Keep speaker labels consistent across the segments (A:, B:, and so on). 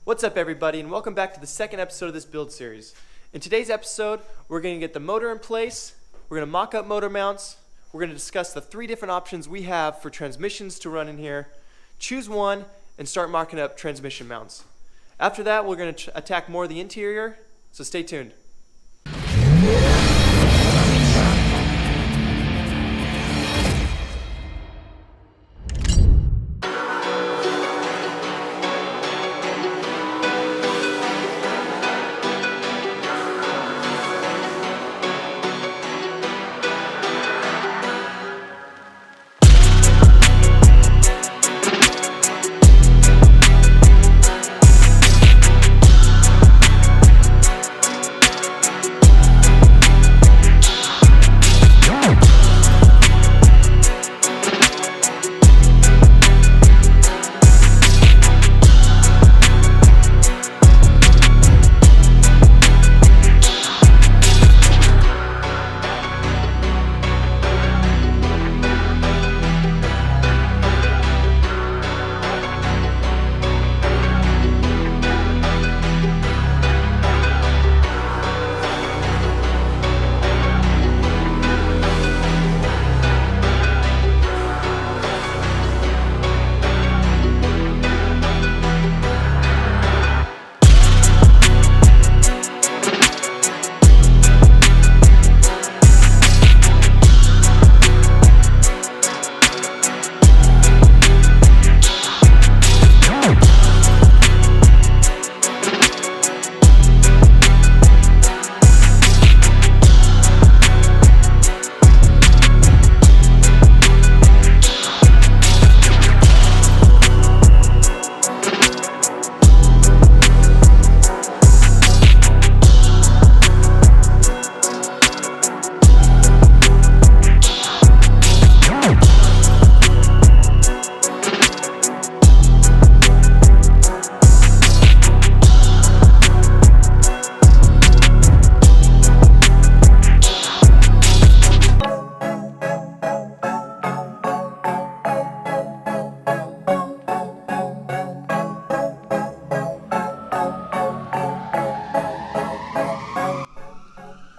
A: What's up everybody, and welcome back to the second episode of this build series. In today's episode, we're going to get the motor in place, we're going to mock up motor mounts, we're going to discuss the 3 different options we have for transmissions to run in here, choose one, and start mocking up transmission mounts. After that, we're going to attack more of the interior, so stay tuned.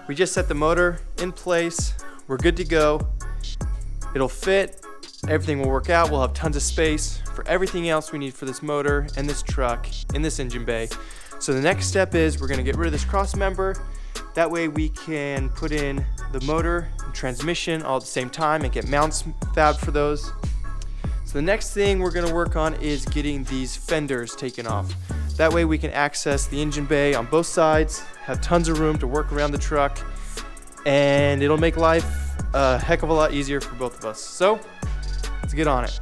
A: We just set the motor in place, we're good to go. It'll fit, everything will work out, we'll have tons of space for everything else we need for this motor and this truck in this engine bay. So the next step is we're gonna get rid of this cross member. That way we can put in the motor and transmission all at the same time and get mounts fabbed for those. So the next thing we're gonna work on is getting these fenders taken off. That way we can access the engine bay on both sides, have tons of room to work around the truck, and it'll make life a heck of a lot easier for both of us. So, let's get on it.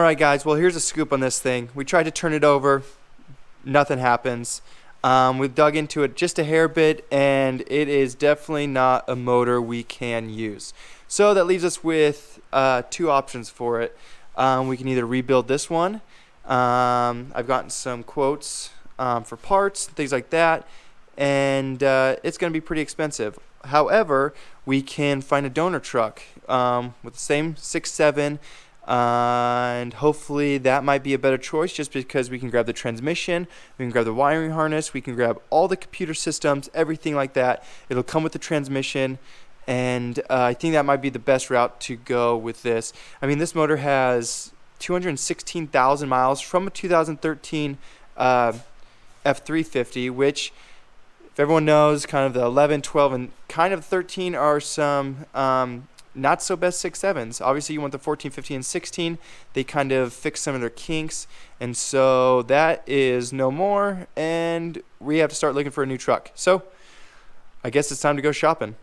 A: Alright guys, well here's a scoop on this thing. We tried to turn it over, nothing happens. We've dug into it just a hair bit, and it is definitely not a motor we can use. So that leaves us with two options for it. We can either rebuild this one. I've gotten some quotes for parts, things like that, and it's going to be pretty expensive. However, we can find a donor truck with the same 6.7, and hopefully that might be a better choice, just because we can grab the transmission, we can grab the wiring harness, we can grab all the computer systems, everything like that. It'll come with the transmission, and I think that might be the best route to go with this. I mean, this motor has 216,000 miles from a 2013 F750, which, if everyone knows, kind of the 11, 12, and kind of 13 are some not so best 6.7s. Obviously you want the 14, 15, and 16. They kind of fix some of their kinks, and so that is no more, and we have to start looking for a new truck. So I guess it's time to go shopping.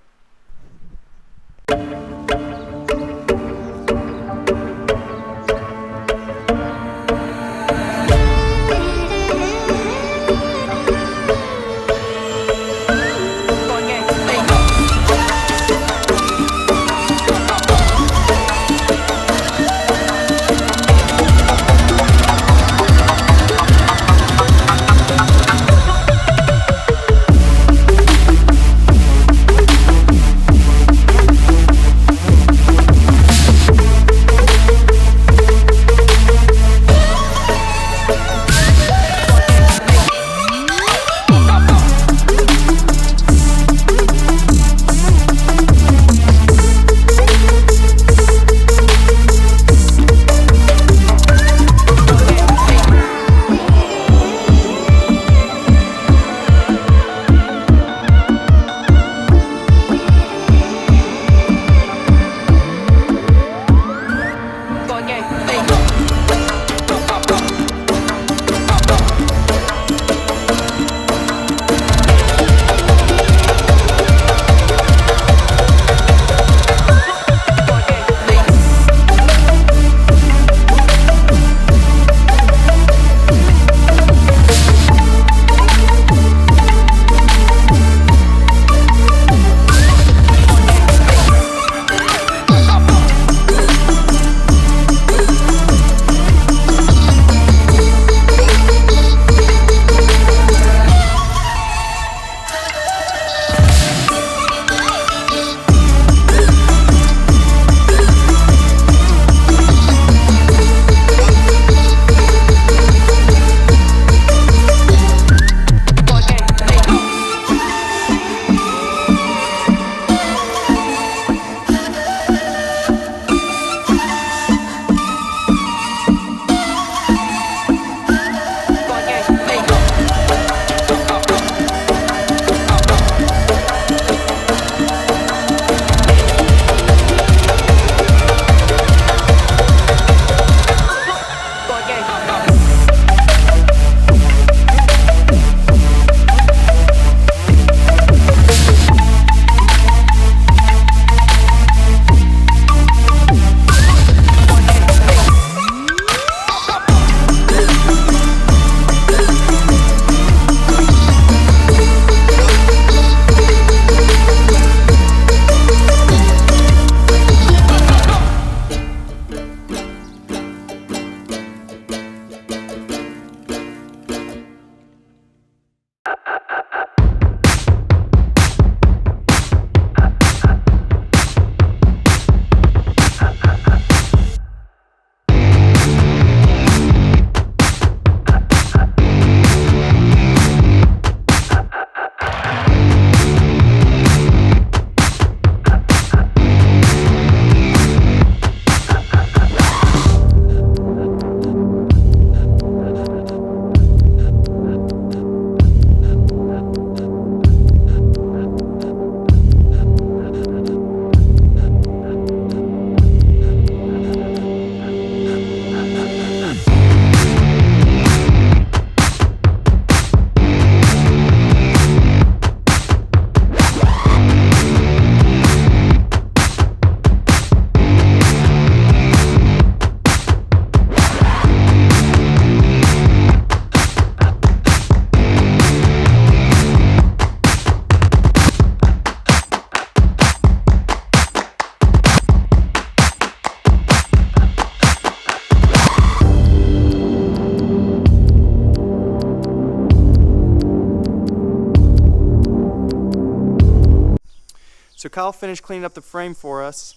A: So Kyle finished cleaning up the frame for us.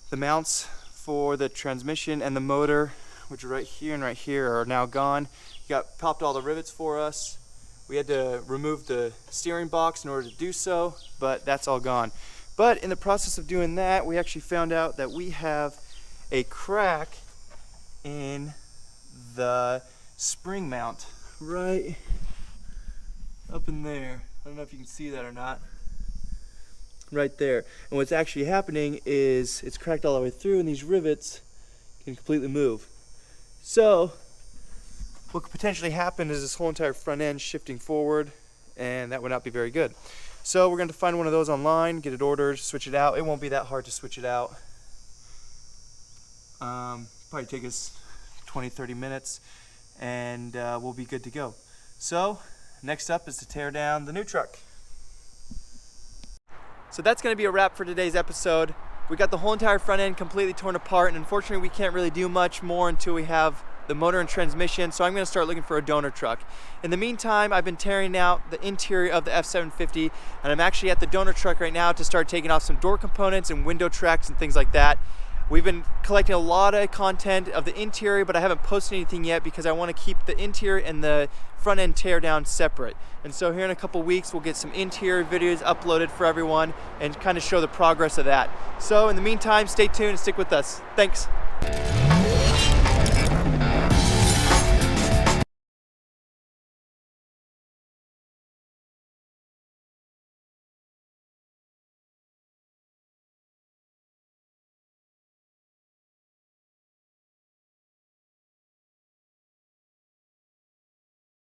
A: The mounts for the transmission and the motor, which are right here and right here, are now gone. He popped all the rivets for us. We had to remove the steering box in order to do so, but that's all gone. But in the process of doing that, we actually found out that we have a crack in the spring mount right up in there. I don't know if you can see that or not. Right there. And what's actually happening is it's cracked all the way through, and these rivets can completely move. So what could potentially happen is this whole entire front end shifting forward, and that would not be very good. So we're going to find one of those online, get it ordered, switch it out. It won't be that hard to switch it out. Probably take us 20-30 minutes, and we'll be good to go. So next up is to tear down the new truck. So that's going to be a wrap for today's episode. We got the whole entire front end completely torn apart, and unfortunately we can't really do much more until we have the motor and transmission, so I'm going to start looking for a donor truck. In the meantime, I've been tearing out the interior of the F750, and I'm actually at the donor truck right now to start taking off some door components and window tracks and things like that. We've been collecting a lot of content of the interior, but I haven't posted anything yet because I want to keep the interior and the front end tear down separate. And so here in a couple weeks, we'll get some interior videos uploaded for everyone and kind of show the progress of that. So in the meantime, stay tuned and stick with us. Thanks.